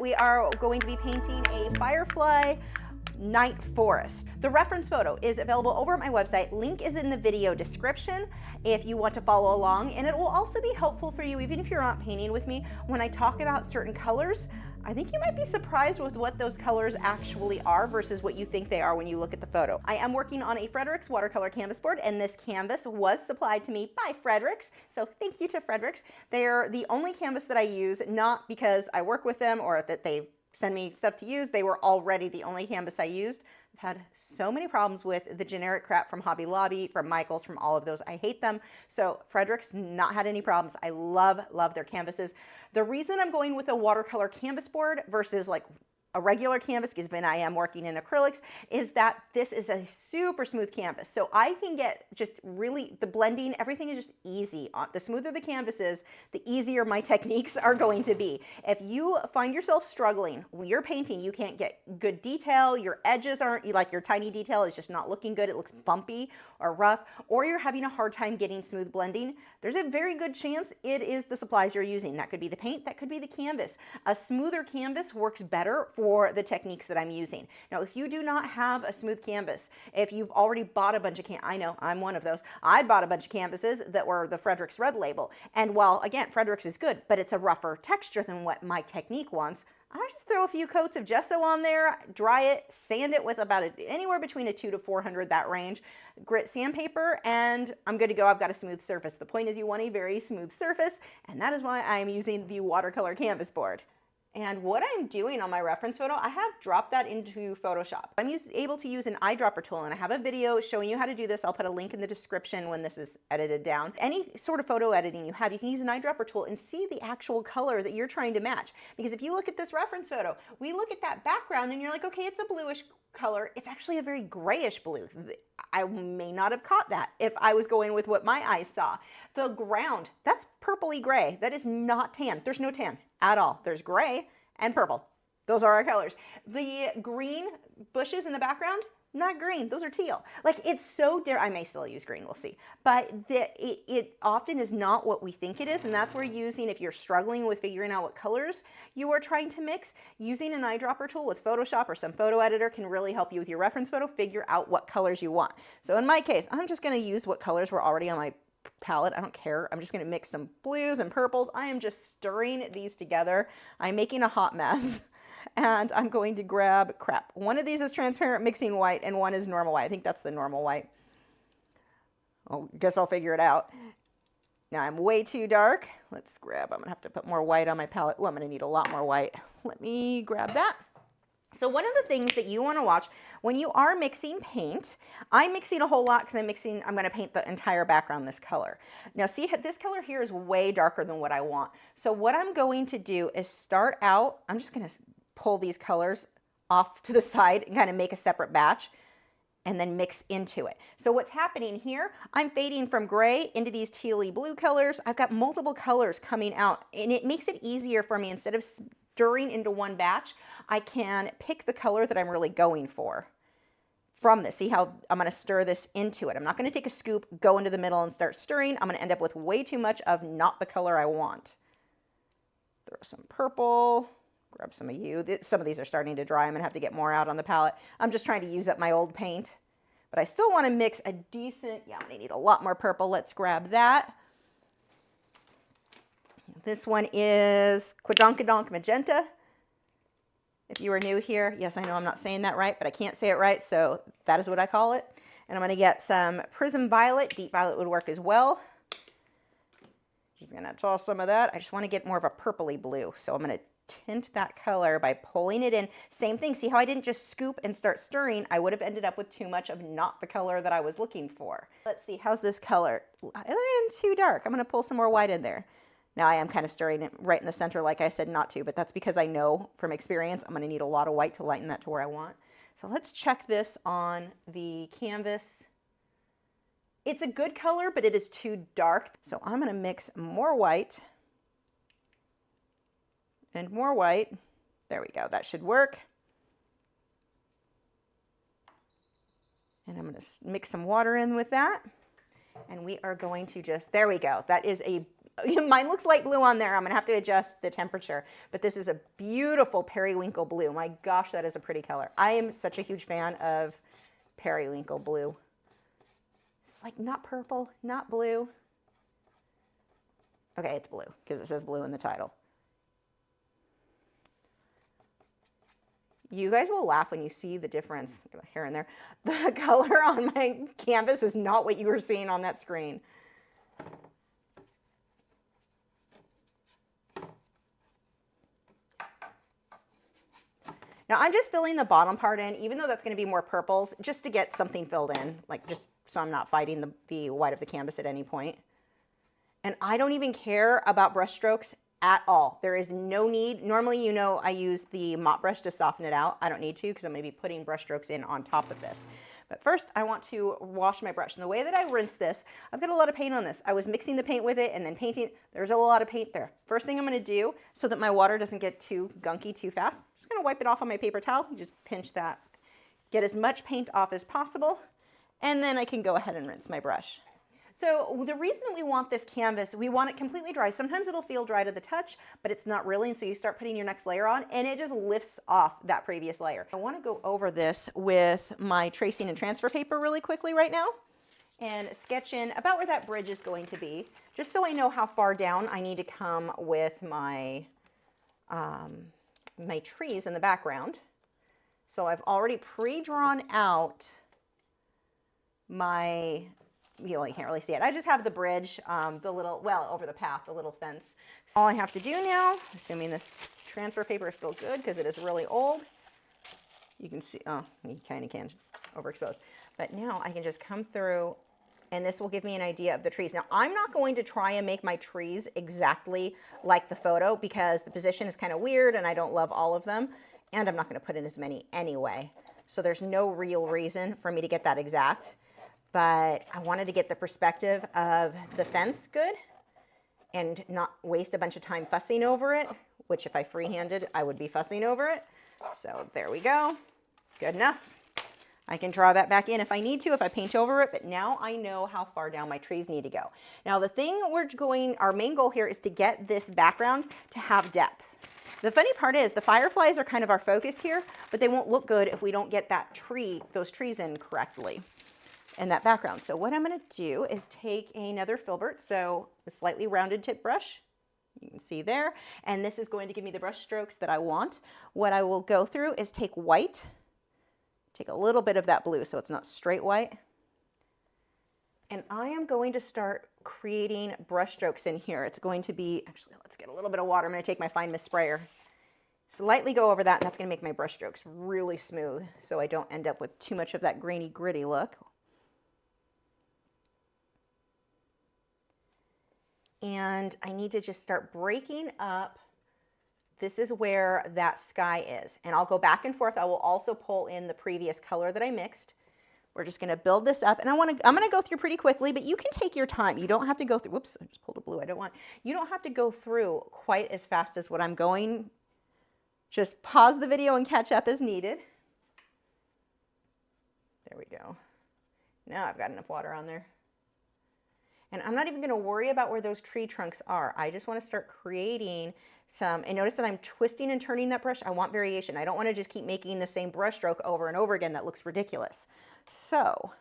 we are going to be painting a Firefly night forest. The reference photo is available over at my website. Link is in the video description if you want to follow along, and it will also be helpful for you even if you're not painting with me. When I talk about certain colors, I think you might be surprised with what those colors actually are versus what you think they are when you look at the photo. I am working on a Fredericks watercolor canvas board, and this canvas was supplied to me by Fredericks, so thank you to Fredericks. They're the only canvas that I use, not because I work with them or that they send me stuff to use. They were already the only canvas I used. I've had so many problems with the generic crap from Hobby Lobby, from Michaels, from all of those. I hate them. So Fredericks not had any problems. I love their canvases. The reason I'm going with a watercolor canvas board versus like a regular canvas, because when I am working in acrylics, is that this is a super smooth canvas. So I can get just really, the blending, everything is just easy. The smoother the canvas is, the easier my techniques are going to be. If you find yourself struggling when you're painting, you can't get good detail, your edges aren't, like your tiny detail is just not looking good, it looks bumpy or rough, or you're having a hard time getting smooth blending, there's a very good chance it is the supplies you're using. That could be the paint, that could be the canvas. A smoother canvas works better for the techniques that I'm using. Now, if you do not have a smooth canvas, if you've already bought a bunch of I know, I'm one of those. I bought a bunch of canvases that were the Fredericks Red Label. And while, again, Fredericks is good, but it's a rougher texture than what my technique wants, I just throw a few coats of gesso on there, dry it, sand it with about anywhere between a 200 to 400, that range, grit sandpaper, and I'm good to go. I've got a smooth surface. The point is you want a very smooth surface, and that is why I'm using the watercolor canvas board. And what I'm doing on my reference photo, I have dropped that into Photoshop. I'm able to use an eyedropper tool, and I have a video showing you how to do this. I'll put a link in the description when this is edited down. Any sort of photo editing you have, you can use an eyedropper tool and see the actual color that you're trying to match. Because if you look at this reference photo, we look at that background and you're like, okay, it's a bluish color. It's actually a very grayish blue. I may not have caught that if I was going with what my eyes saw. The ground, that's purpley gray. That is not tan. There's no tan at all. There's gray and purple. Those are our colors. The green bushes in the background, not green. Those are teal. Like, it's so different. I may still use green, we'll see. But it often is not what we think it is, and that's where using, if you're struggling with figuring out what colors you are trying to mix, using an eyedropper tool with Photoshop or some photo editor can really help you with your reference photo figure out what colors you want. So in my case, I'm just going to use what colors were already on my palette. I don't care. I'm just going to mix some blues and purples. I am just stirring these together. I'm making a hot mess. And I'm going to grab, crap, one of these is transparent mixing white and one is normal white. I think that's the normal white. I guess I'll figure it out. Now I'm way too dark. Let's grab, I'm gonna have to put more white on my palette. Oh, I'm gonna need a lot more white. Let me grab that. So one of the things that you want to watch when you are mixing paint, I'm mixing a whole lot because I'm going to paint the entire background this color. Now see, this color here is way darker than what I want. So what I'm going to do is start out, I'm just going to pull these colors off to the side and kind of make a separate batch and then mix into it. So what's happening here, I'm fading from gray into these tealy blue colors. I've got multiple colors coming out, and it makes it easier for me. Instead of stirring into one batch, I can pick the color that I'm really going for from this. See how I'm going to stir this into it. I'm not going to take a scoop, go into the middle and start stirring. I'm going to end up with way too much of not the color I want. Throw some purple, grab some of you. Some of these are starting to dry. I'm going to have to get more out on the palette. I'm just trying to use up my old paint, but I still want to mix a decent, yeah, I'm going to need a lot more purple. Let's grab that. This one is Quidonkadonk Magenta. If you are new here, yes, I know I'm not saying that right, but I can't say it right, so that is what I call it. And I'm going to get some Prism Violet. Deep Violet would work as well. She's going to toss some of that. I just want to get more of a purpley blue, so I'm going to tint that color by pulling it in. Same thing. See how I didn't just scoop and start stirring? I would have ended up with too much of not the color that I was looking for. Let's see. How's this color? It's too dark. I'm going to pull some more white in there. Now I am kind of stirring it right in the center, like I said not to, but that's because I know from experience I'm going to need a lot of white to lighten that to where I want. So let's check this on the canvas. It's a good color, but it is too dark. So I'm going to mix more white and more white. There we go. That should work. And I'm going to mix some water in with that. And we are going to just, there we go. That is a Mine looks light blue on there. I'm gonna have to adjust the temperature, but this is a beautiful periwinkle blue. My gosh, that is a pretty color. I am such a huge fan of periwinkle blue. It's like not purple, not blue. Okay, it's blue because it says blue in the title. You guys will laugh when you see the difference here and there. The color on my canvas is not what you were seeing on that screen. Now I'm just filling the bottom part in, even though that's going to be more purples, just to get something filled in, like just so I'm not fighting the white of the canvas at any point. And I don't even care about brush strokes at all. There is no need. Normally, you know, I use the mop brush to soften it out. I don't need to because I'm going to be putting brush strokes in on top of this. But first, I want to wash my brush. And the way that I rinse this, I've got a lot of paint on this. I was mixing the paint with it and then painting. There's a lot of paint there. First thing I'm going to do, so that my water doesn't get too gunky too fast, I'm just going to wipe it off on my paper towel. Just pinch that. Get as much paint off as possible. And then I can go ahead and rinse my brush. So the reason that we want this canvas, we want it completely dry. Sometimes it'll feel dry to the touch, but it's not really. And so you start putting your next layer on and it just lifts off that previous layer. I want to go over this with my tracing and transfer paper really quickly right now and sketch in about where that bridge is going to be, just so I know how far down I need to come with my, my trees in the background. So I've already pre-drawn out my, you can't really see it. I just have the bridge, the little, well, over the path, the little fence. So all I have to do now, assuming this transfer paper is still good because it is really old, you can see, oh, you kind of can, it's overexposed. But now I can just come through and this will give me an idea of the trees. Now, I'm not going to try and make my trees exactly like the photo because the position is kind of weird and I don't love all of them. And I'm not going to put in as many anyway. So there's no real reason for me to get that exact. But I wanted to get the perspective of the fence good and not waste a bunch of time fussing over it, which if I freehanded, I would be fussing over it. So there we go. Good enough. I can draw that back in if I need to, if I paint over it, but now I know how far down my trees need to go. Now the thing our main goal here is to get this background to have depth. The funny part is the fireflies are kind of our focus here, but they won't look good if we don't get that those trees in correctly in that background. So what I'm going to do is take another filbert, so a slightly rounded tip brush, you can see there, and this is going to give me the brush strokes that I want. What I will go through is take white, take a little bit of that blue so it's not straight white, and I am going to start creating brush strokes in here. It's going to be, actually, let's get a little bit of water. I'm going to take my fine mist sprayer, slightly go over that, and that's going to make my brush strokes really smooth so I don't end up with too much of that grainy, gritty look. And I need to just start breaking up. This is where that sky is. And I'll go back and forth. I will also pull in the previous color that I mixed. We're just going to build this up. And I'm going to go through pretty quickly, but you can take your time. You don't have to go through, whoops, I just pulled a blue I don't want. You don't have to go through quite as fast as what I'm going. Just pause the video and catch up as needed. There we go. Now I've got enough water on there. And I'm not even going to worry about where those tree trunks are. I just want to start creating some, and notice that I'm twisting and turning that brush. I want variation. I don't want to just keep making the same brush stroke over and over again. That looks ridiculous. So,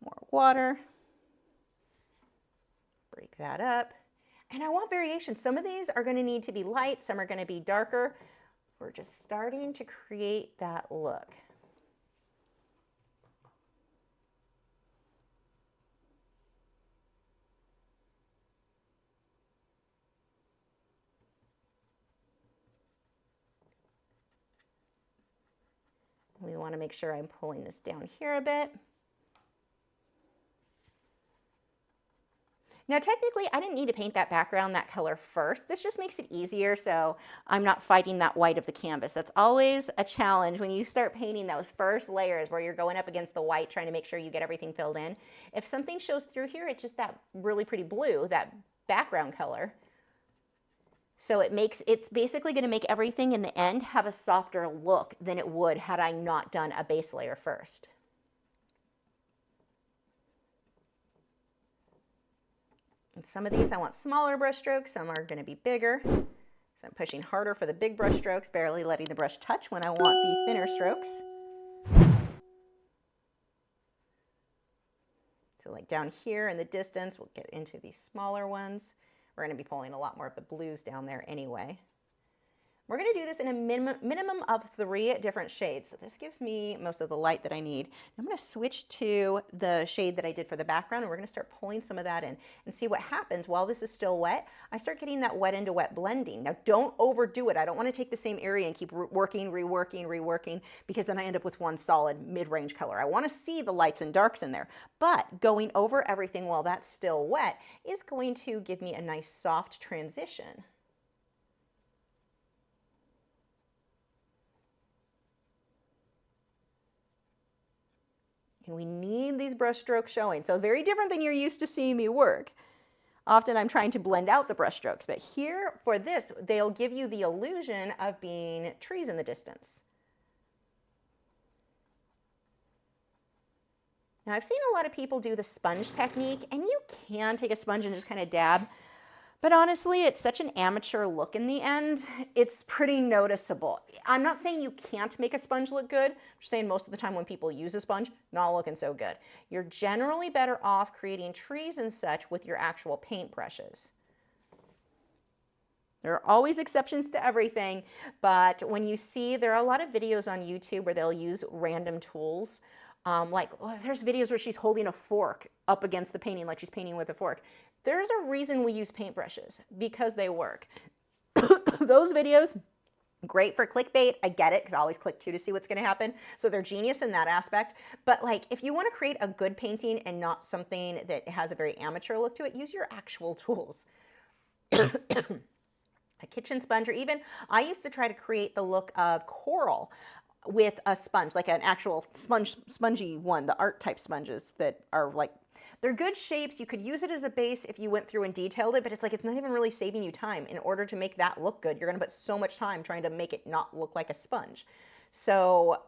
more water. Break that up. And I want variation. Some of these are going to need to be light. Some are going to be darker. We're just starting to create that look. We want to make sure I'm pulling this down here a bit. Now, technically, I didn't need to paint that background that color first. This just makes it easier so I'm not fighting that white of the canvas. That's always a challenge when you start painting those first layers where you're going up against the white, trying to make sure you get everything filled in. If something shows through here, it's just that really pretty blue, that background color. So it's basically going to make everything in the end have a softer look than it would had I not done a base layer first. And some of these I want smaller brush strokes, some are going to be bigger. So I'm pushing harder for the big brush strokes, barely letting the brush touch when I want the thinner strokes. So like down here in the distance, we'll get into these smaller ones. We're going to be pulling a lot more of the blues down there anyway. We're going to do this in a minimum of 3 different shades. So this gives me most of the light that I need. I'm going to switch to the shade that I did for the background, and we're going to start pulling some of that in and see what happens while this is still wet. I start getting that wet into wet blending. Now don't overdo it. I don't want to take the same area and keep working, reworking, because then I end up with one solid mid-range color. I want to see the lights and darks in there, but going over everything while that's still wet is going to give me a nice soft transition. And we need these brush strokes showing. So very different than you're used to seeing me work. Often I'm trying to blend out the brush strokes, but here for this, they'll give you the illusion of being trees in the distance. Now I've seen a lot of people do the sponge technique, and you can take a sponge and just kind of dab. But honestly, it's such an amateur look in the end. It's pretty noticeable. I'm not saying you can't make a sponge look good. I'm just saying most of the time when people use a sponge, not looking so good. You're generally better off creating trees and such with your actual paint brushes. There are always exceptions to everything, but when you see, there are a lot of videos on YouTube where they'll use random tools. There's videos where she's holding a fork up against the painting like she's painting with a fork. There's a reason we use paintbrushes, because they work. Those videos, great for clickbait. I get it, because I always click to see what's going to happen. So they're genius in that aspect. But like, if you want to create a good painting and not something that has a very amateur look to it, use your actual tools. A kitchen sponge, or even, I used to try to create the look of coral with a sponge, like an actual spongy one, the art type sponges that are like, they're good shapes. You could use it as a base if you went through and detailed it, but it's like, it's not even really saving you time. In order to make that look good, you're going to put so much time trying to make it not look like a sponge. So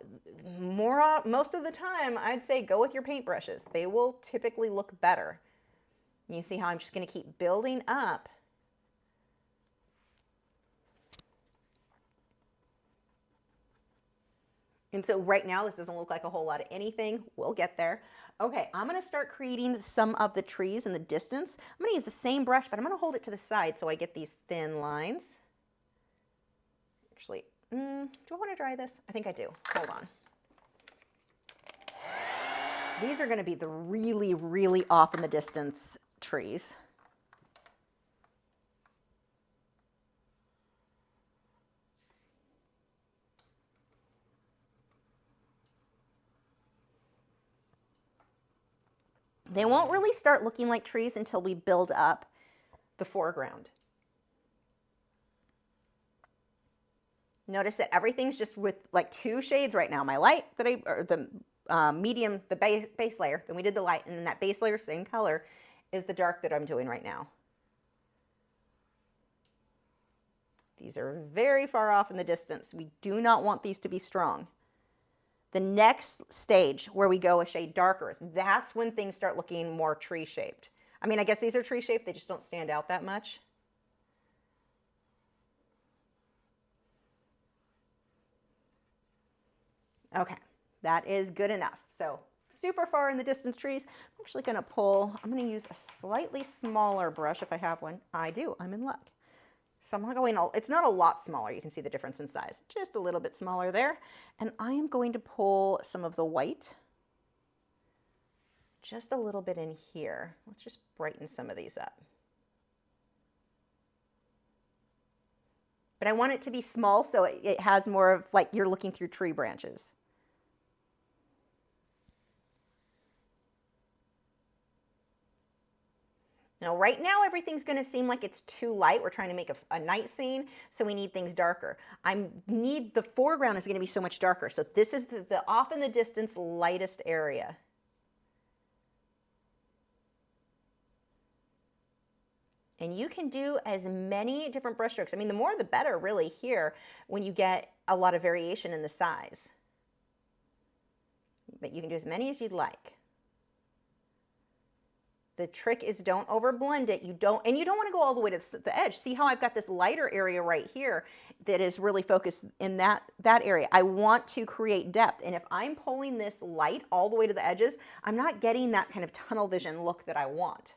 most of the time, I'd say go with your paintbrushes. They will typically look better. You see how I'm just going to keep building up. And so right now, this doesn't look like a whole lot of anything. We'll get there. Okay, I'm gonna start creating some of the trees in the distance. I'm gonna use the same brush, but I'm gonna hold it to the side so I get these thin lines. Actually, do I wanna dry this? I think I do, hold on. These are gonna be the really, really off in the distance trees. They won't really start looking like trees until we build up the foreground. Notice that everything's just with like 2 shades right now. My light that or the medium, the base layer, then we did the light, and then that base layer, same color, is the dark that I'm doing right now. These are very far off in the distance. We do not want these to be strong. The next stage where we go a shade darker, that's when things start looking more tree-shaped. I mean, I guess these are tree-shaped, they just don't stand out that much. Okay, that is good enough. So super far in the distance trees, I'm actually gonna use a slightly smaller brush if I have one. I do, I'm in luck. So I'm going, it's not a lot smaller. You can see the difference in size. Just a little bit smaller there. And I am going to pull some of the white just a little bit in here. Let's just brighten some of these up. But I want it to be small so it has more of like you're looking through tree branches. Now, right now, everything's going to seem like it's too light. We're trying to make a night scene, so we need things darker. The foreground is going to be so much darker. So this is the off in the distance lightest area. And you can do as many different brush strokes. I mean, the more the better, really, here, when you get a lot of variation in the size. But you can do as many as you'd like. The trick is don't overblend it. You don't want to go all the way to the edge. See how I've got this lighter area right here that is really focused in that area. I want to create depth. And if I'm pulling this light all the way to the edges, I'm not getting that kind of tunnel vision look that I want.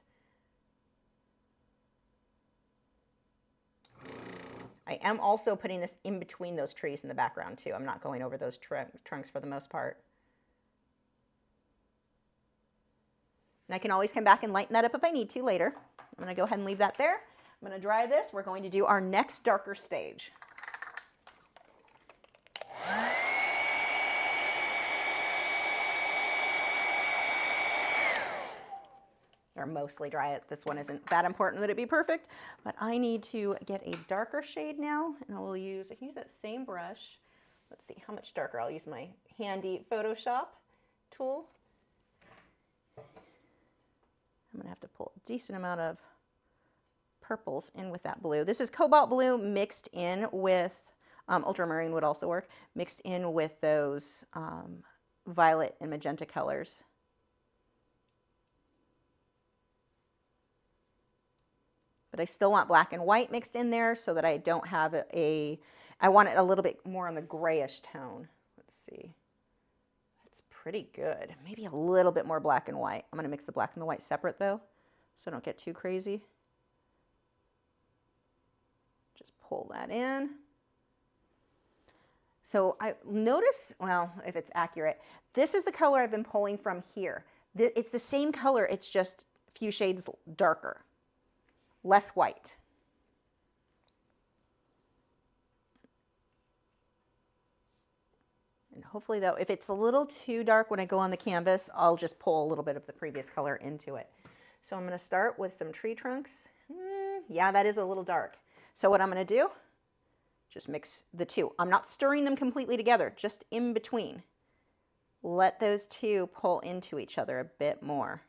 I am also putting this in between those trees in the background too. I'm not going over those trunks for the most part. And I can always come back and lighten that up if I need to later. I'm going to go ahead and leave that there. I'm going to dry this. We're going to do our next darker stage. Or mostly dry it. This one isn't that important that it be perfect, but I need to get a darker shade now, and I can use that same brush. Let's see how much darker. I'll use my handy Photoshop tool. I'm going to have to pull a decent amount of purples in with that blue. This is cobalt blue mixed in with, ultramarine would also work, mixed in with those violet and magenta colors. But I still want black and white mixed in there so that I don't have I want it a little bit more on the grayish tone. Let's see. Pretty good. Maybe a little bit more black and white. I'm going to mix the black and the white separate though, so I don't get too crazy. Just pull that in. So I notice, well, if it's accurate, this is the color I've been pulling from here. It's the same color, it's just a few shades darker, less white. And hopefully though, if it's a little too dark when I go on the canvas, I'll just pull a little bit of the previous color into it. So I'm going to start with some tree trunks. Yeah, that is a little dark. So what I'm going to do, just mix the two. I'm not stirring them completely together, just in between. Let those two pull into each other a bit more.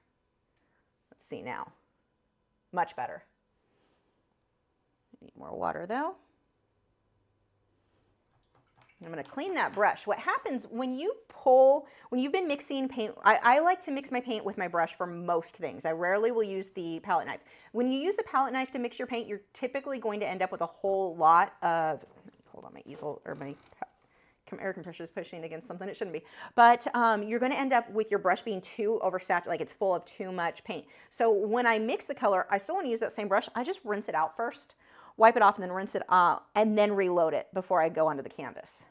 Let's see now. Much better. Need more water though. I'm going to clean that brush. What happens when you've been mixing paint, I like to mix my paint with my brush for most things. I rarely will use the palette knife. When you use the palette knife to mix your paint, you're typically going to end up with a whole lot of, hold on, my easel or my air compressor is pushing against something it shouldn't be. But you're going to end up with your brush being too oversaturated, like it's full of too much paint. So when I mix the color, I still want to use that same brush. I just rinse it out first, wipe it off, and then rinse it out, and then reload it before I go onto the canvas.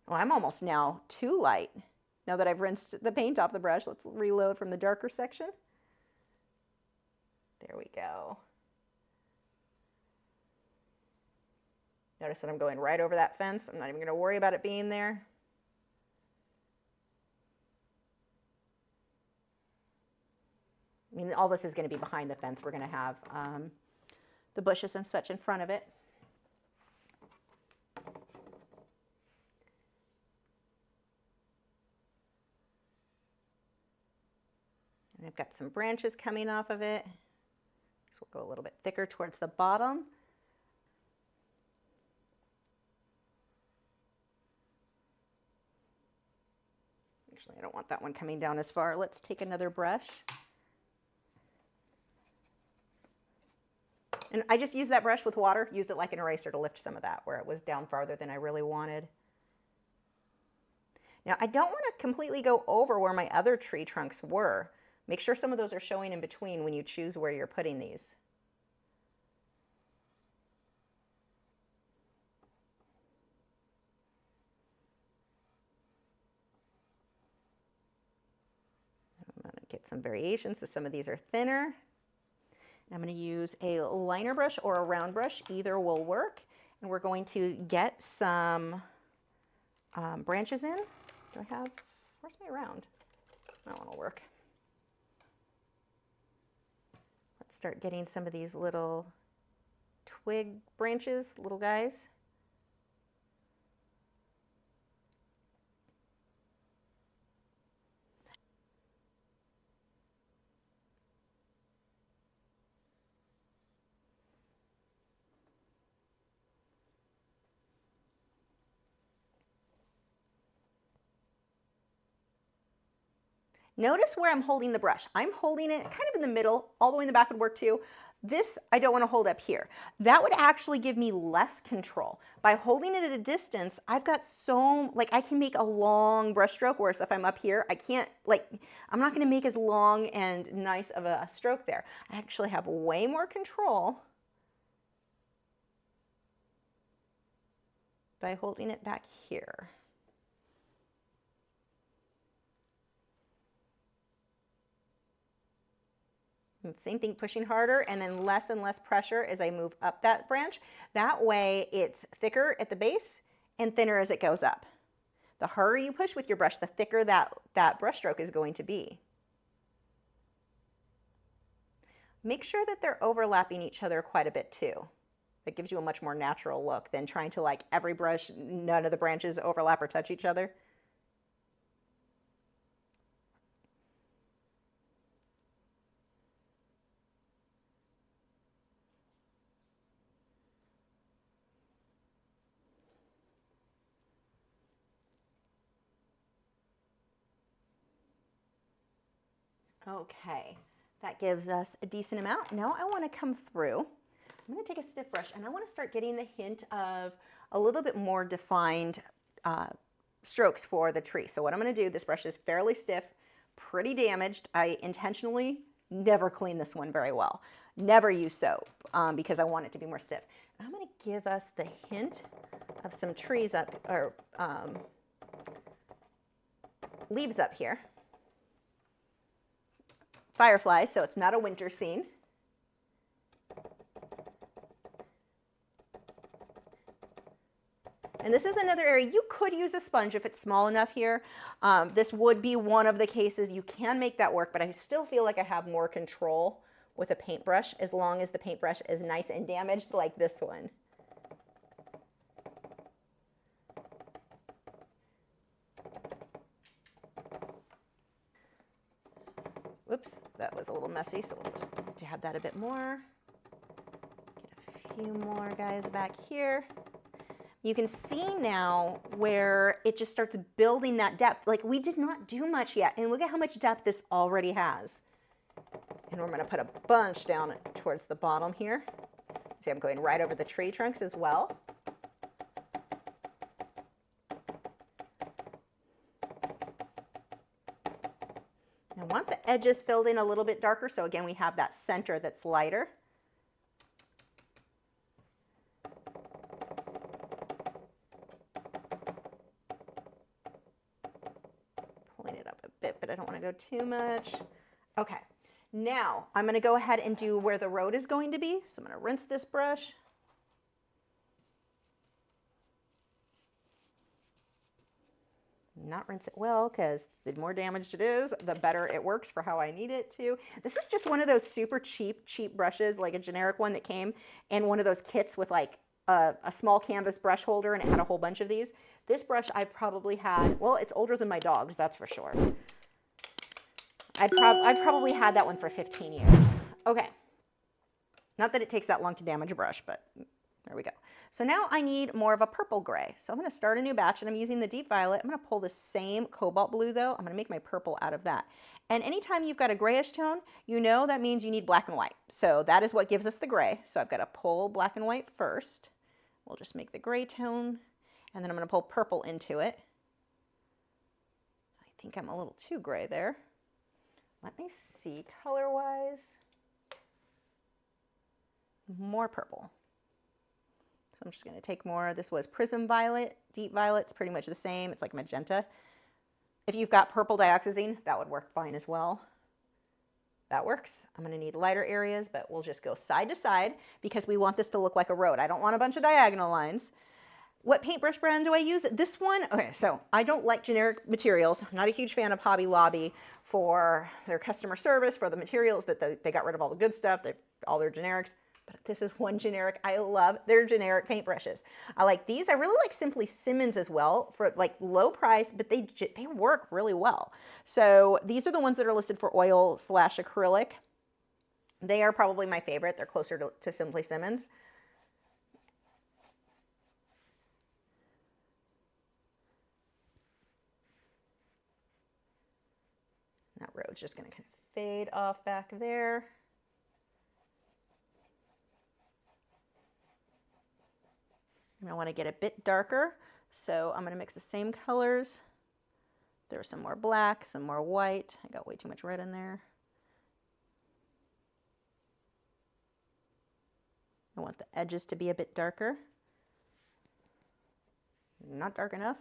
Well, I'm almost now too light. Now that I've rinsed the paint off the brush, let's reload from the darker section. There we go. Notice that I'm going right over that fence. I'm not even going to worry about it being there. I mean, all this is going to be behind the fence. We're going to have the bushes and such in front of it. And I've got some branches coming off of it. So we'll go a little bit thicker towards the bottom. Actually, I don't want that one coming down as far. Let's take another brush. And I just used that brush with water, used it like an eraser to lift some of that where it was down farther than I really wanted. Now, I don't want to completely go over where my other tree trunks were. Make sure some of those are showing in between when you choose where you're putting these. I'm going to get some variations, so some of these are thinner. I'm going to use a liner brush or a round brush, either will work. And we're going to get some branches in. Do I have, where's my round? That one will work. Let's start getting some of these little twig branches, little guys. Notice where I'm holding the brush. I'm holding it kind of in the middle, all the way in the back would work too. This, I don't want to hold up here. That would actually give me less control. By holding it at a distance, I've got I can make a long brush stroke, whereas if I'm up here, I can't, I'm not going to make as long and nice of a stroke there. I actually have way more control by holding it back here. And same thing, pushing harder and then less and less pressure as I move up that branch. That way it's thicker at the base and thinner as it goes up. The harder you push with your brush, the thicker that brush stroke is going to be. Make sure that they're overlapping each other quite a bit too. That gives you a much more natural look than trying to every brush, none of the branches overlap or touch each other. Okay, that gives us a decent amount. Now I want to come through. I'm going to take a stiff brush and I want to start getting the hint of a little bit more defined strokes for the tree. So what I'm going to do, this brush is fairly stiff, pretty damaged. I intentionally never clean this one very well. Never use soap because I want it to be more stiff. I'm going to give us the hint of some trees up, or leaves up here. Fireflies, so it's not a winter scene. And this is another area you could use a sponge if it's small enough here. This would be one of the cases you can make that work, but I still feel like I have more control with a paintbrush as long as the paintbrush is nice and damaged like this one. Oops, that was a little messy, so we'll just dab that a bit more. Get a few more guys back here. You can see now where it just starts building that depth. Like, we did not do much yet, and look at how much depth this already has. And we're gonna put a bunch down towards the bottom here. See, I'm going right over the tree trunks as well. I want the edges filled in a little bit darker, so again, we have that center that's lighter. Pulling it up a bit, but I don't want to go too much. Okay, now I'm going to go ahead and do where the road is going to be. So I'm going to rinse this brush. Not rinse it well, because the more damaged it is, the better it works for how I need it to. This is just one of those super cheap brushes, like a generic one that came in one of those kits with like a small canvas brush holder, and it had a whole bunch of these. This brush I've probably had, well, it's older than my dog's, that's for sure. I've probably had that one for 15 years. Okay. Not that it takes that long to damage a brush, but there we go. So now I need more of a purple gray. So I'm going to start a new batch, and I'm using the deep violet. I'm going to pull the same cobalt blue though. I'm going to make my purple out of that. And anytime you've got a grayish tone, you know that means you need black and white. So that is what gives us the gray. So I've got to pull black and white first. We'll just make the gray tone, and then I'm going to pull purple into it. I think I'm a little too gray there. Let me see color-wise. More purple. So I'm just going to take more. This was Prism Violet. Deep Violet's pretty much the same. It's like magenta. If you've got purple dioxazine, that would work fine as well. That works. I'm going to need lighter areas, but we'll just go side to side because we want this to look like a road. I don't want a bunch of diagonal lines. What paintbrush brand do I use? This one, okay, so I don't like generic materials. I'm not a huge fan of Hobby Lobby for their customer service, for the materials that they got rid of all the good stuff, all their generics. But this is one generic. I love their generic paintbrushes. I like these. I really like Simply Simmons as well for like low price, but they work really well. So these are the ones that are listed for oil/acrylic. They are probably my favorite. They're closer to Simply Simmons. Now road's just going to kind of fade off back there. And I want to get a bit darker, so I'm going to mix the same colors. There's some more black, some more white. I got way too much red in there. I want the edges to be a bit darker. Not dark enough.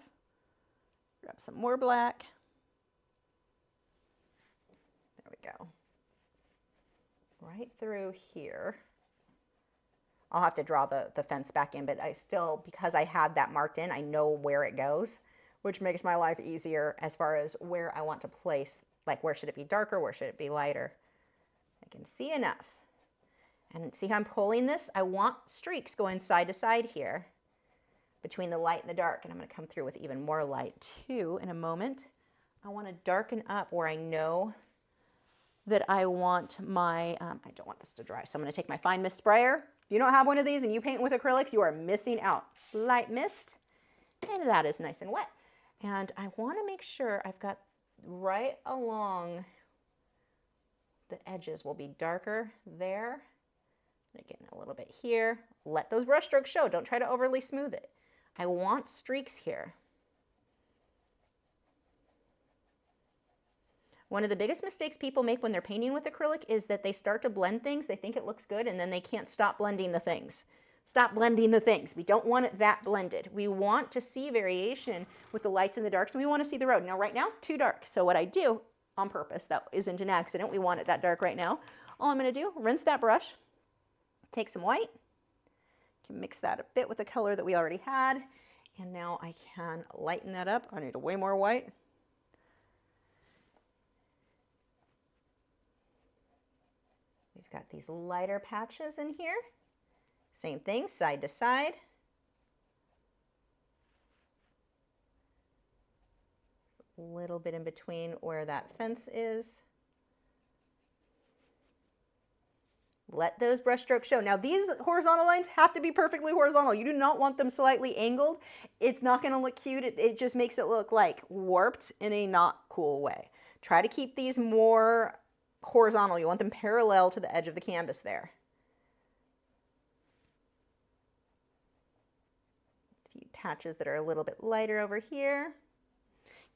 Grab some more black. There we go. Right through here. I'll have to draw the fence back in, but I still, because I had that marked in, I know where it goes, which makes my life easier as far as where I want to place, like where should it be darker, where should it be lighter. I can see enough. And see how I'm pulling this? I want streaks going side to side here between the light and the dark, and I'm going to come through with even more light too in a moment. I want to darken up where I know that I want my, I don't want this to dry, so I'm going to take my fine mist sprayer. If you don't have one of these and you paint with acrylics, you are missing out. Light mist, and that is nice and wet. And I want to make sure I've got right along the edges will be darker there. Again, a little bit here. Let those brush strokes show. Don't try to overly smooth it. I want streaks here. One of the biggest mistakes people make when they're painting with acrylic is that they start to blend things, they think it looks good, and then they can't stop blending the things. Stop blending the things. We don't want it that blended. We want to see variation with the lights and the darks, and we want to see the road. Now, right now, too dark. So what I do, on purpose, that isn't an accident, we want it that dark right now. All I'm going to do, rinse that brush, take some white, can mix that a bit with the color that we already had, and now I can lighten that up. I need way more white. We've got these lighter patches in here. Same thing, side to side. A little bit in between where that fence is. Let those brush strokes show. Now these horizontal lines have to be perfectly horizontal. You do not want them slightly angled. It's not going to look cute. It just makes it look like warped in a not cool way. Try to keep these more horizontal. You want them parallel to the edge of the canvas there. A few patches that are a little bit lighter over here.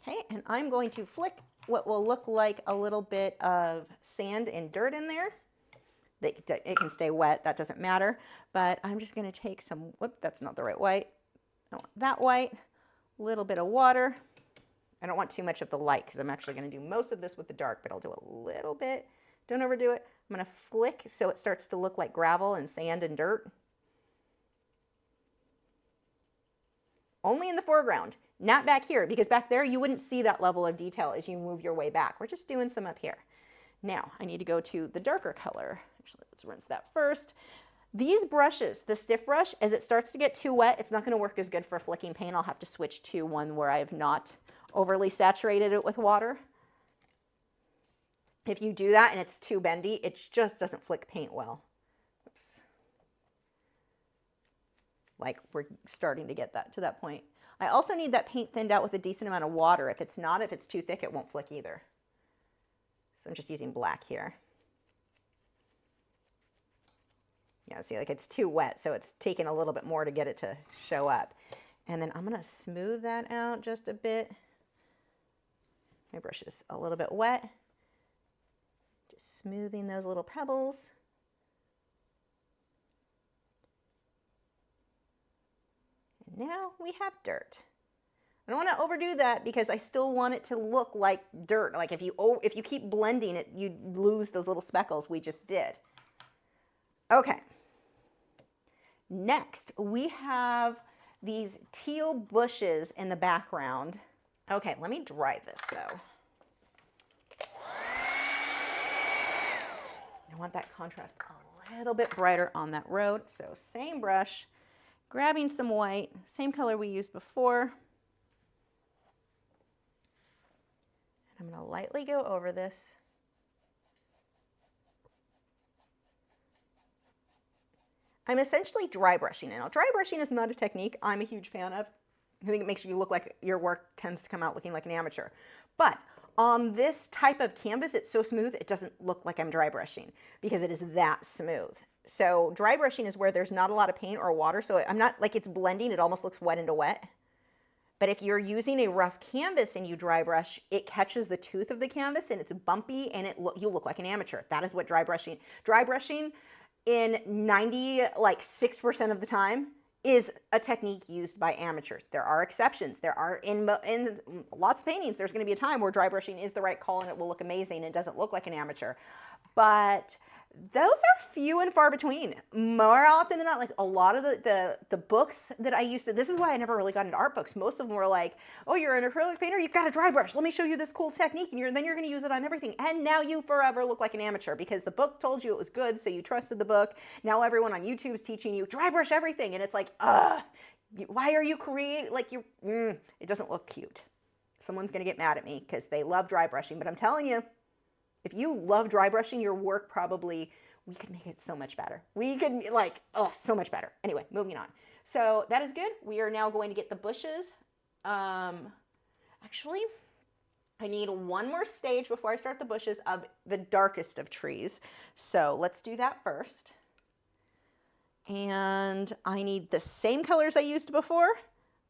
Okay, and I'm going to flick what will look like a little bit of sand and dirt in there. It can stay wet, that doesn't matter, but I'm just going to take some, whoop, that's not the right white. I want that white, a little bit of water. I don't want too much of the light because I'm actually going to do most of this with the dark, but I'll do a little bit. Don't overdo it. I'm going to flick so it starts to look like gravel and sand and dirt. Only in the foreground, not back here, because back there you wouldn't see that level of detail as you move your way back. We're just doing some up here. Now I need to go to the darker color. Actually, let's rinse that first. These brushes, the stiff brush, as it starts to get too wet, it's not going to work as good for flicking paint. I'll have to switch to one where I have not overly saturated it with water. If you do that and it's too bendy, it just doesn't flick paint well. Oops. Like we're starting to get that to that point. I also need that paint thinned out with a decent amount of water. If it's not, if it's too thick, it won't flick either. So I'm just using black here. Yeah, see, like it's too wet, so it's taking a little bit more to get it to show up. And then I'm going to smooth that out just a bit. My brush is a little bit wet. Just smoothing those little pebbles. And now we have dirt. I don't want to overdo that because I still want it to look like dirt. Like if you keep blending it, you lose those little speckles we just did. Okay. Next, we have these teal bushes in the background. Okay, let me dry this though. I want that contrast a little bit brighter on that road. So same brush, grabbing some white, same color we used before. I'm going to lightly go over this. I'm essentially dry brushing it. Now, dry brushing is not a technique I'm a huge fan of. I think it makes you look like your work tends to come out looking like an amateur. But On this type of canvas, it's so smooth, it doesn't look like I'm dry brushing because it is that smooth. So dry brushing is where there's not a lot of paint or water, so I'm not like it's blending, it almost looks wet into wet. But if you're using a rough canvas and you dry brush, it catches the tooth of the canvas and it's bumpy and you look like an amateur. That is what dry brushing in 96% of the time is a technique used by amateurs. There are exceptions. There are in lots of paintings, there's going to be a time where dry brushing is the right call and it will look amazing. It doesn't look like an amateur. But those are few and far between. More often than not, like a lot of the books that I used to, this is why I never really got into art books. Most of them were like, oh, you're an acrylic painter, you've got a dry brush. Let me show you this cool technique, and then you're going to use it on everything. And now you forever look like an amateur because the book told you it was good, so you trusted the book. Now everyone on YouTube is teaching you dry brush everything, and it's like, why are you creating, like it doesn't look cute. Someone's going to get mad at me because they love dry brushing, but I'm telling you, if you love dry brushing, your work probably, we could make it so much better. We could so much better. Anyway, moving on. So that is good. We are now going to get the bushes. Actually, I need one more stage before I start the bushes of the darkest of trees. So let's do that first. And I need the same colors I used before,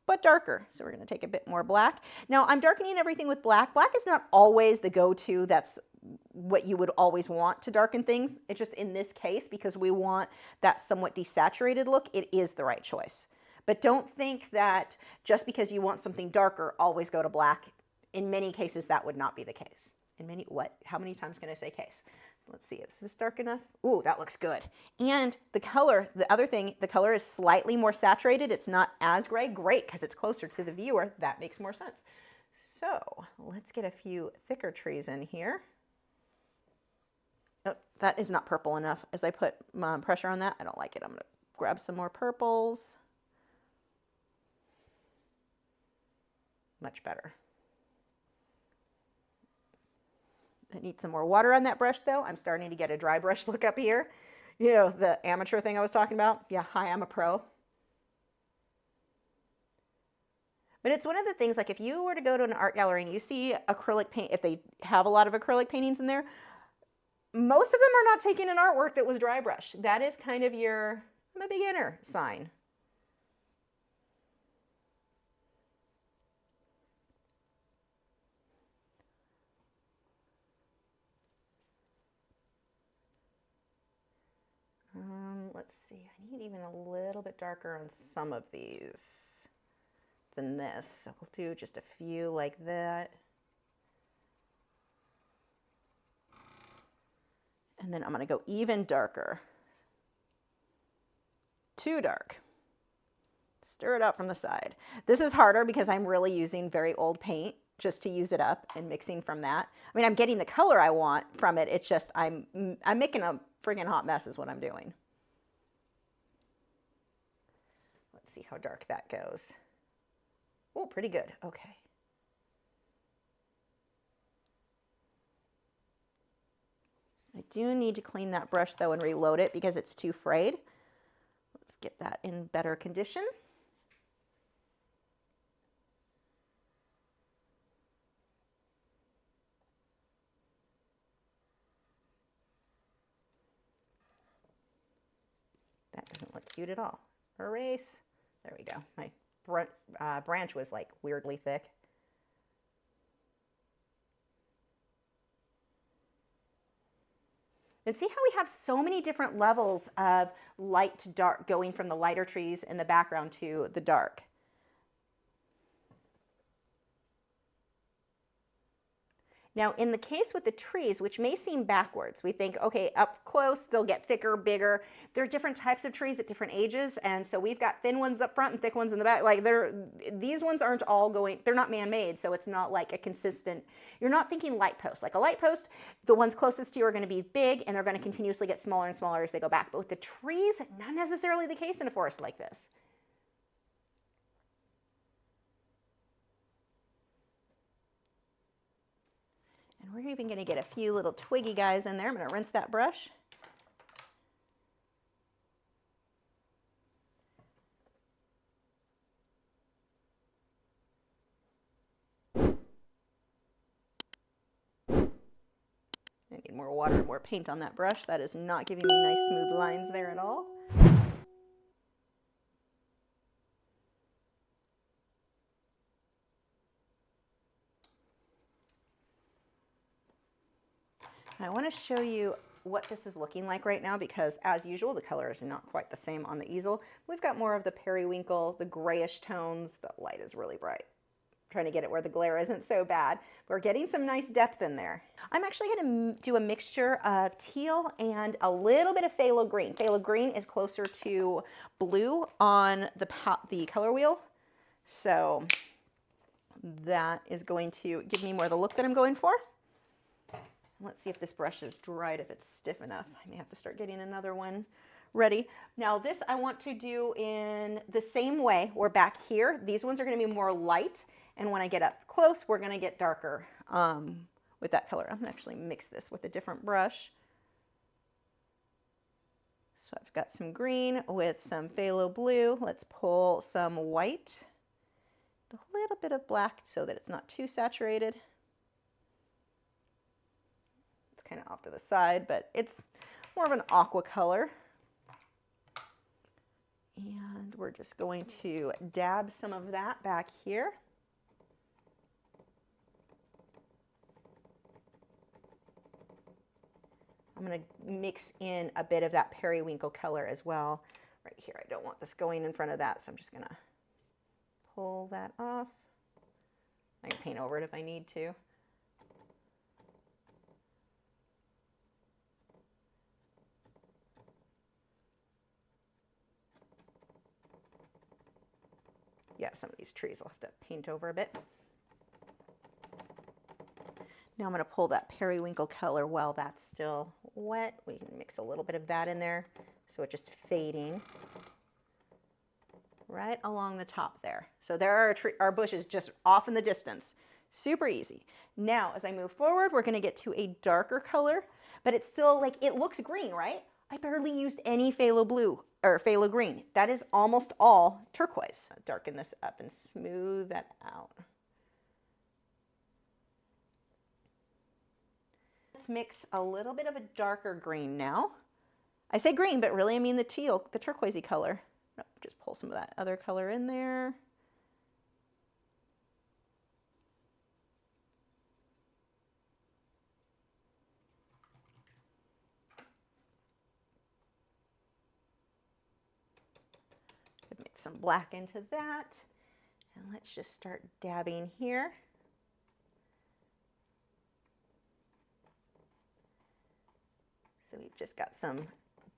but darker. So we're going to take a bit more black. Now I'm darkening everything with black. Black is not always the go-to. That's what you would always want to darken things. It's just in this case, because we want that somewhat desaturated look, it is the right choice. But don't think that just because you want something darker, always go to black. In many cases, that would not be the case. How many times can I say case? Let's see, is this dark enough? Ooh, that looks good. And the color, the other thing, the color is slightly more saturated. It's not as gray. Great, because it's closer to the viewer. That makes more sense. So let's get a few thicker trees in here. Oh, that is not purple enough. As I put pressure on that, I don't like it. I'm going to grab some more purples. Much better. I need some more water on that brush though. I'm starting to get a dry brush look up here. You know, the amateur thing I was talking about. Yeah, hi, I'm a pro. But it's one of the things, like if you were to go to an art gallery and you see acrylic paint, if they have a lot of acrylic paintings in there, most of them are not taking an artwork that was dry brush. That is kind of your, I'm a beginner sign. Let's see, I need even a little bit darker on some of these than this. So we'll do just a few like that. And then I'm going to go even darker. Too dark. Stir it out from the side. This is harder because I'm really using very old paint just to use it up and mixing from that. I mean, I'm getting the color I want from it. It's just I'm making a friggin' hot mess is what I'm doing. Let's see how dark that goes. Oh, pretty good. Okay. I do need to clean that brush though and reload it because it's too frayed. Let's get that in better condition. That doesn't look cute at all. Erase. There we go. My branch was like weirdly thick. And see how we have so many different levels of light to dark, going from the lighter trees in the background to the dark. Now, in the case with the trees, which may seem backwards, we think, okay, up close, they'll get thicker, bigger. There are different types of trees at different ages, and so we've got thin ones up front and thick ones in the back. Like these ones aren't all going, they're not man-made, so it's not like a consistent, you're not thinking light posts. Like a light post, the ones closest to you are going to be big, and they're going to continuously get smaller and smaller as they go back. But with the trees, not necessarily the case in a forest like this. And we're even going to get a few little twiggy guys in there. I'm going to rinse that brush. more water and more paint on that brush. That is not giving me nice smooth lines there at all. I want to show you what this is looking like right now, because as usual, the color is not quite the same on the easel. We've got more of the periwinkle, the grayish tones. The light is really bright. I'm trying to get it where the glare isn't so bad. We're getting some nice depth in there. I'm actually going to do a mixture of teal and a little bit of phthalo green. Phthalo green is closer to blue on the color wheel. So that is going to give me more the look that I'm going for. Let's see if this brush is dried, if it's stiff enough. I may have to start getting another one ready. Now this I want to do in the same way. We're back here. These ones are going to be more light, and when I get up close, we're going to get darker with that color. I'm going to actually mix this with a different brush. So I've got some green with some phthalo blue. Let's pull some white, a little bit of black so that it's not too saturated. Kind of off to the side, but it's more of an aqua color. And we're just going to dab some of that back here. I'm going to mix in a bit of that periwinkle color as well right here. I don't want this going in front of that, so I'm just going to pull that off. I can paint over it if I need to. Yeah, some of these trees I'll have to paint over a bit. Now I'm going to pull that periwinkle color while that's still wet. We can mix a little bit of that in there so it's just fading right along the top there. So there are our bushes just off in the distance. Super easy. Now as I move forward, we're going to get to a darker color, but it's still like, it looks green, right? I barely used any phthalo blue or phthalo green. That is almost all turquoise. Darken this up and smooth that out. Let's mix a little bit of a darker green now. I say green, but really I mean the teal, the turquoisey color. Nope, just pull some of that other color in there. Mix some black into that. And let's just start dabbing here. So we've just got some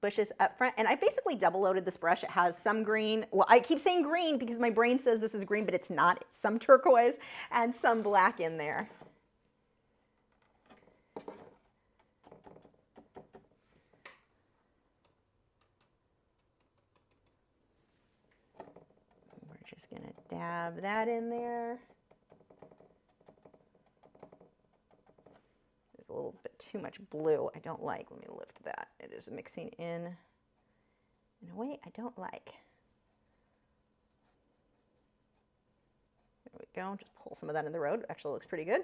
bushes up front, and I basically double loaded this brush. It has some green. Well, I keep saying green because my brain says this is green, but it's not. It's some turquoise and some black in there. We're just going to dab that in there. A little bit too much blue. I don't like. Let me lift that. It is mixing in a way I don't like. There we go. Just pull some of that in the road. Actually looks pretty good.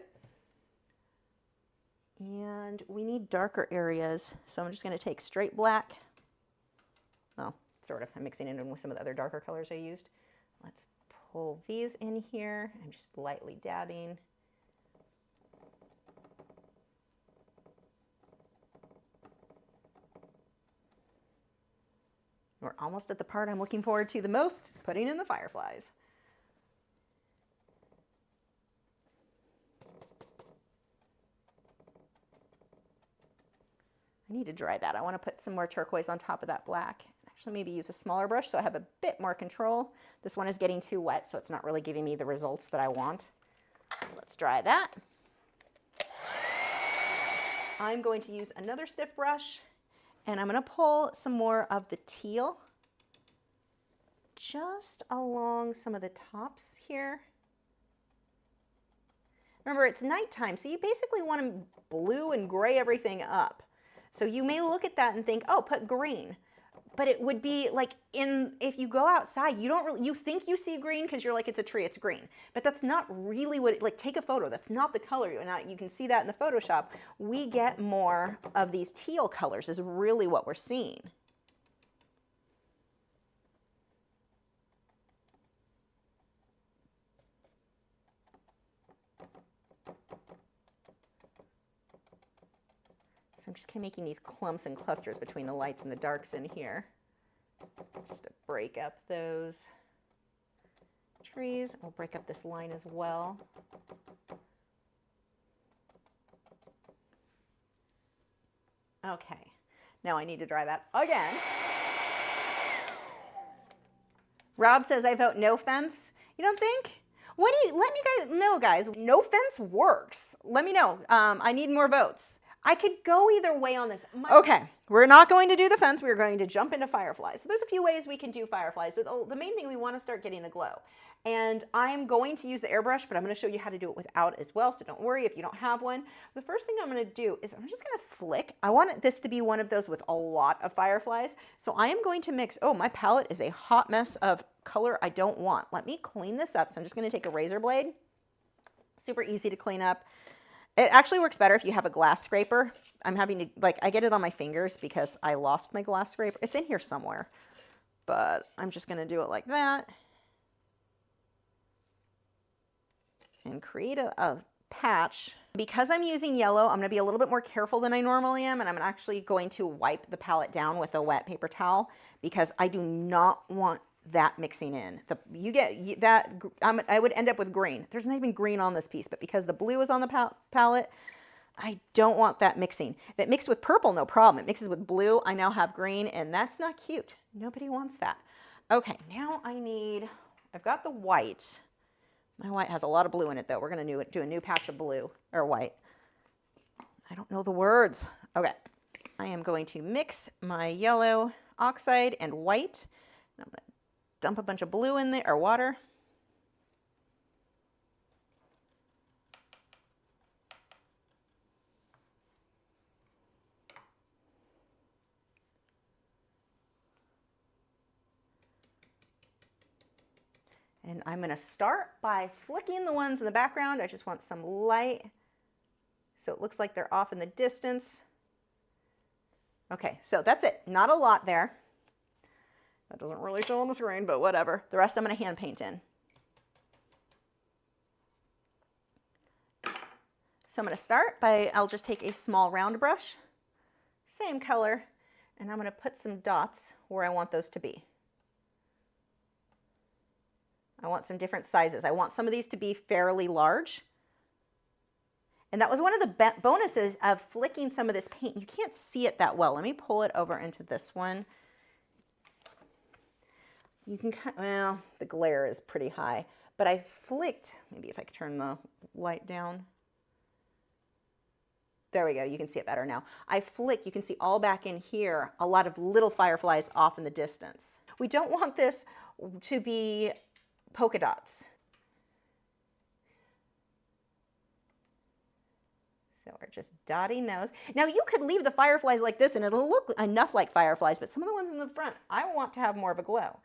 And we need darker areas. So I'm just going to take straight black. Well, sort of. I'm mixing it in with some of the other darker colors I used. Let's pull these in here. I'm just lightly dabbing. We're almost at the part I'm looking forward to the most, putting in the fireflies. I need to dry that. I want to put some more turquoise on top of that black. Actually, maybe use a smaller brush so I have a bit more control. This one is getting too wet, so it's not really giving me the results that I want. Let's dry that. I'm going to use another stiff brush. And I'm going to pull some more of the teal just along some of the tops here. Remember, it's nighttime, so you basically want to blue and gray everything up. So you may look at that and think, oh, put green. but it would be like if you go outside, you don't really, you think you see green because you're like, it's a tree, it's green. But that's not really what, like take a photo, that's not the color. You can see that in the Photoshop. We get more of these teal colors is really what we're seeing. So I'm just kind of making these clumps and clusters between the lights and the darks in here, just to break up those trees. We'll break up this line as well. Okay, now I need to dry that again. Rob says I vote no fence. You don't think? What do you, let me guys know, guys, no fence works. Let me know. I need more votes. I could go either way on this. Okay, we're not going to do the fence. We're going to jump into fireflies. So there's a few ways we can do fireflies, but the main thing, we want to start getting a glow. And I'm going to use the airbrush, but I'm going to show you how to do it without as well, so don't worry if you don't have one. The first thing I'm going to do is I'm just going to flick. I want this to be one of those with a lot of fireflies. So I am going to mix, oh, my palette is a hot mess of color I don't want. Let me clean this up. So I'm just going to take a razor blade. Super easy to clean up. It actually works better if you have a glass scraper. I'm having to, like, I get it on my fingers because I lost my glass scraper. It's in here somewhere, but I'm just going to do it like that and create a patch. Because I'm using yellow, I'm going to be a little bit more careful than I normally am, and I'm actually going to wipe the palette down with a wet paper towel because I do not want that mixing in. You get that, I would end up with green. There's not even green on this piece, but because the blue is on the palette, I don't want that mixing. If it mixed with purple, no problem. It mixes with blue, I now have green, and that's not cute. Nobody wants that. Okay, now I've got the white. My white has a lot of blue in it though. We're gonna do a new patch of blue, or white. I don't know the words. Okay, I am going to mix my yellow oxide and white. I'm gonna dump a bunch of blue in there, or water. And I'm going to start by flicking the ones in the background. I just want some light so it looks like they're off in the distance. Okay, so that's it. Not a lot there. That doesn't really show on the screen, but whatever. The rest I'm going to hand paint in. So I'm going to start by, I'll just take a small round brush, same color, and I'm going to put some dots where I want those to be. I want some different sizes. I want some of these to be fairly large. And that was one of the bonuses of flicking some of this paint. You can't see it that well. Let me pull it over into this one. You can, well, the glare is pretty high, but I flicked, maybe if I could turn the light down. There we go, you can see it better now. I flick, you can see all back in here, a lot of little fireflies off in the distance. We don't want this to be polka dots. So we're just dotting those. Now you could leave the fireflies like this and it'll look enough like fireflies, but some of the ones in the front, I want to have more of a glow.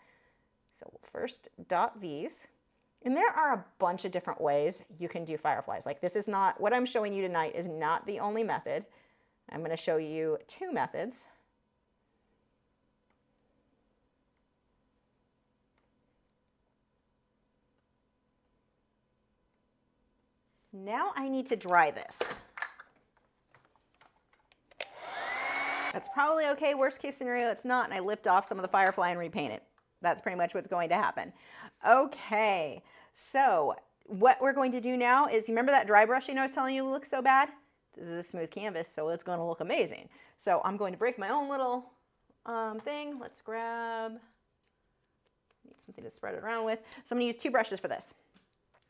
So we'll first dot these. And there are a bunch of different ways you can do fireflies. Like this is not, what I'm showing you tonight is not the only method. I'm going to show you two methods. Now I need to dry this. That's probably okay. Worst case scenario, it's not, and I lift off some of the firefly and repaint it. That's pretty much what's going to happen. Okay, so what we're going to do now is, you remember that dry brushing I was telling you looks so bad? This is a smooth canvas, so it's going to look amazing. So I'm going to break my own little thing. Let's grab, need something to spread it around with. So I'm going to use two brushes for this.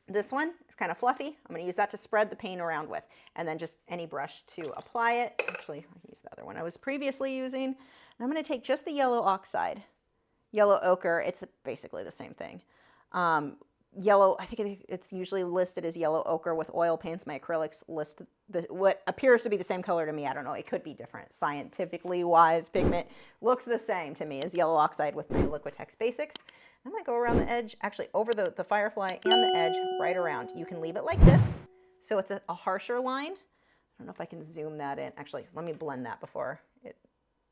This one is kind of fluffy. I'm going to use that to spread the paint around with, and then just any brush to apply it. Actually, I'll use the other one I was previously using. And I'm going to take just the yellow oxide, yellow ochre. It's basically the same thing. yellow, I think it's usually listed as yellow ochre with oil paints. My acrylics list what appears to be the same color to me. I don't know, it could be different. Scientifically wise, pigment looks the same to me as yellow oxide with my Liquitex Basics. I'm gonna go around the edge, actually over the Firefly and the edge, right around. You can leave it like this, so it's a harsher line. I don't know if I can zoom that in. Actually, let me blend that before it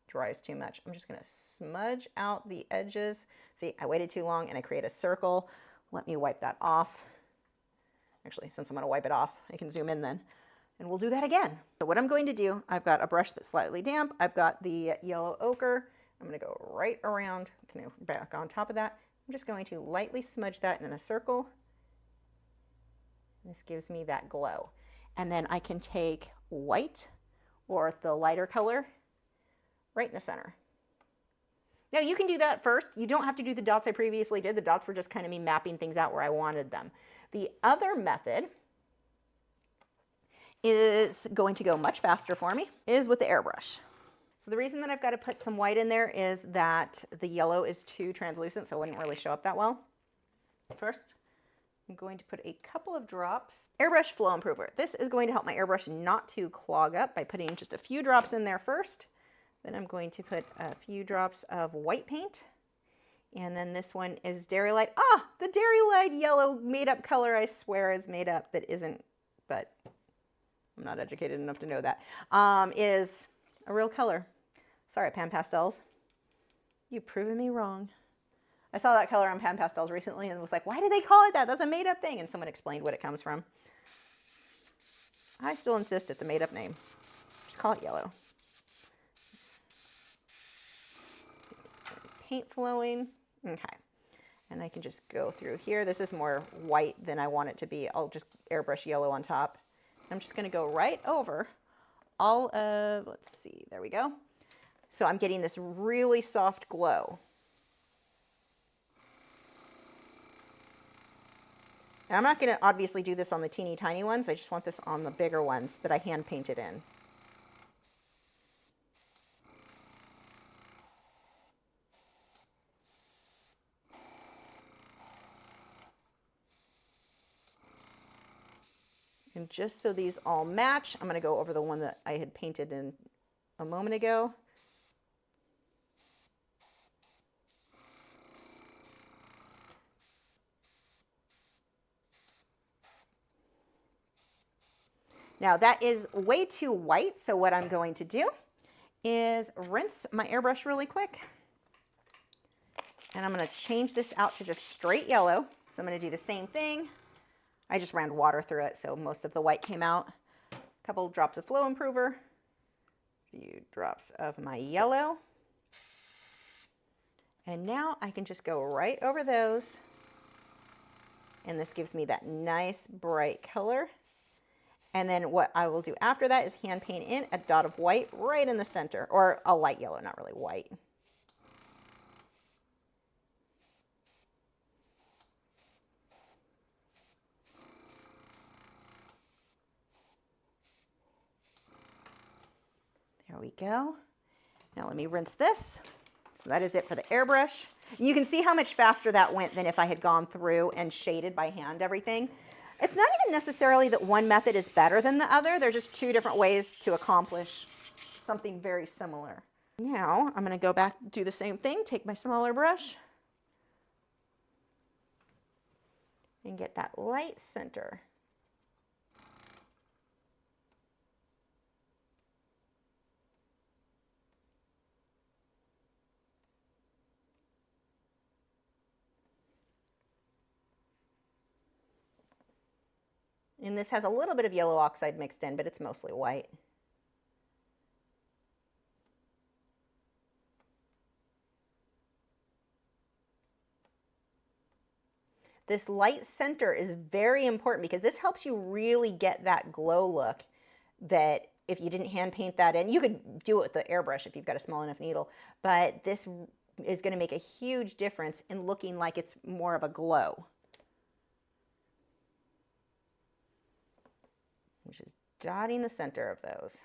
dries too much. I'm just gonna smudge out the edges. See, I waited too long and I create a circle. Let me wipe that off. Actually, since I'm gonna wipe it off, I can zoom in then. And we'll do that again. So what I'm going to do, I've got a brush that's slightly damp. I've got the yellow ochre. I'm gonna go right around, kind of back on top of that. I'm just going to lightly smudge that in a circle. This gives me that glow. And then I can take white or the lighter color right in the center. Now you can do that first. You don't have to do the dots I previously did. The dots were just kind of me mapping things out where I wanted them. The other method is going to go much faster for me, is with the airbrush. So the reason that I've got to put some white in there is that the yellow is too translucent, so it wouldn't really show up that well. First, I'm going to put a couple of drops. Airbrush Flow Improver. This is going to help my airbrush not to clog up by putting just a few drops in there first. Then I'm going to put a few drops of white paint. And then this one is Dairy Light. Ah, the Dairy Light yellow made up color, I swear, is made up. That isn't, but I'm not educated enough to know that. Is a real color. Sorry, Pan Pastels. You've proven me wrong. I saw that color on Pan Pastels recently and was like, why do they call it that? That's a made up thing. And someone explained what it comes from. I still insist it's a made up name. Just call it yellow. Paint flowing. Okay. And I can just go through here. This is more white than I want it to be. I'll just airbrush yellow on top. I'm just going to go right over all of, let's see, there we go. So I'm getting this really soft glow. And I'm not going to obviously do this on the teeny tiny ones. I just want this on the bigger ones that I hand painted in. And just so these all match, I'm going to go over the one that I had painted in a moment ago. Now that is way too white, so what I'm going to do is rinse my airbrush really quick. And I'm going to change this out to just straight yellow. So I'm going to do the same thing. I just ran water through it, so most of the white came out. A couple of drops of Flow Improver, a few drops of my yellow. And now I can just go right over those. And this gives me that nice bright color. And then what I will do after that is hand paint in a dot of white right in the center, or a light yellow, not really white. There we go. Now let me rinse this. So that is it for the airbrush. You can see how much faster that went than if I had gone through and shaded by hand everything. It's not even necessarily that one method is better than the other. They're just two different ways to accomplish something very similar. Now I'm going to go back, do the same thing, take my smaller brush and get that light center. And this has a little bit of yellow oxide mixed in, but it's mostly white. This light center is very important because this helps you really get that glow look that if you didn't hand paint that in, you could do it with the airbrush if you've got a small enough needle, but this is going to make a huge difference in looking like it's more of a glow. Which is dotting the center of those.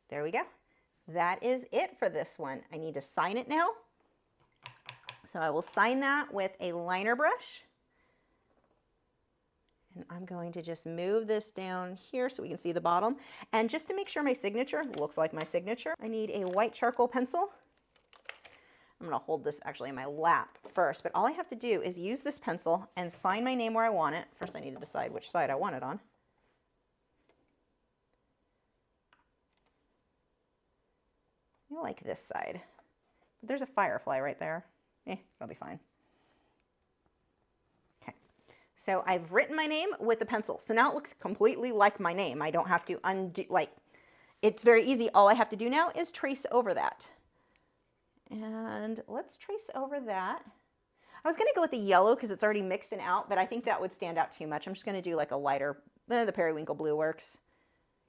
There we go. That is it for this one. I need to sign it now. So I will sign that with a liner brush. And I'm going to just move this down here so we can see the bottom. And just to make sure my signature looks like my signature, I need a white charcoal pencil. I'm going to hold this actually in my lap first, but all I have to do is use this pencil and sign my name where I want it. First I need to decide which side I want it on. I like this side. There's a firefly right there. That'll be fine. Okay, so I've written my name with a pencil. So now it looks completely like my name. I don't have to undo, like, it's very easy. All I have to do now is trace over that. And let's trace over that. I was gonna go with the yellow because it's already mixed and out, but I think that would stand out too much. I'm just gonna do like a lighter, the periwinkle blue works.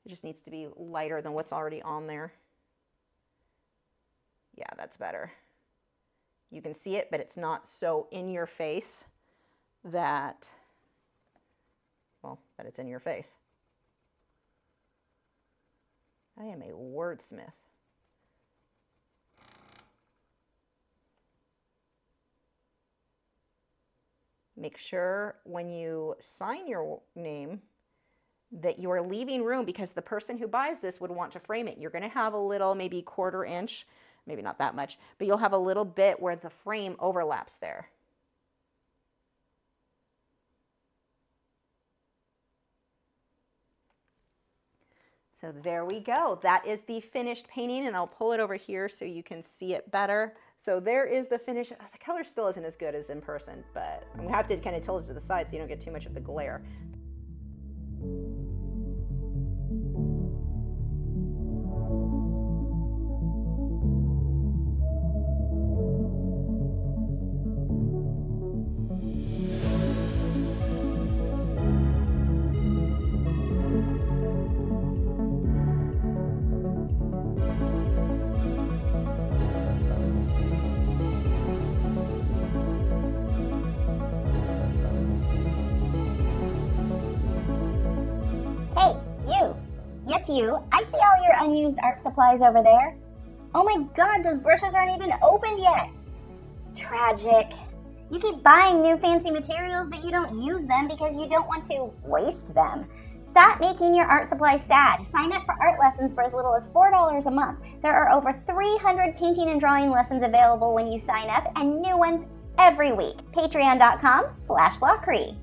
It just needs to be lighter than what's already on there. Yeah, that's better. You can see it, but it's not so in your face that, well, that it's in your face. I am a wordsmith. Make sure when you sign your name that you are leaving room, because the person who buys this would want to frame it. You're going to have a little, maybe 1/4 inch, maybe not that much, but you'll have a little bit where the frame overlaps there. So there we go. That is the finished painting, and I'll pull it over here so you can see it better. So there is the finish. The color still isn't as good as in person, but I'm gonna have to kind of tilt it to the side so you don't get too much of the glare. Yes, you. I see all your unused art supplies over there. Oh my god, those brushes aren't even opened yet. Tragic. You keep buying new fancy materials, but you don't use them because you don't want to waste them. Stop making your art supplies sad. Sign up for art lessons for as little as $4 a month. There are over 300 painting and drawing lessons available when you sign up, and new ones every week. Patreon.com/Lachri.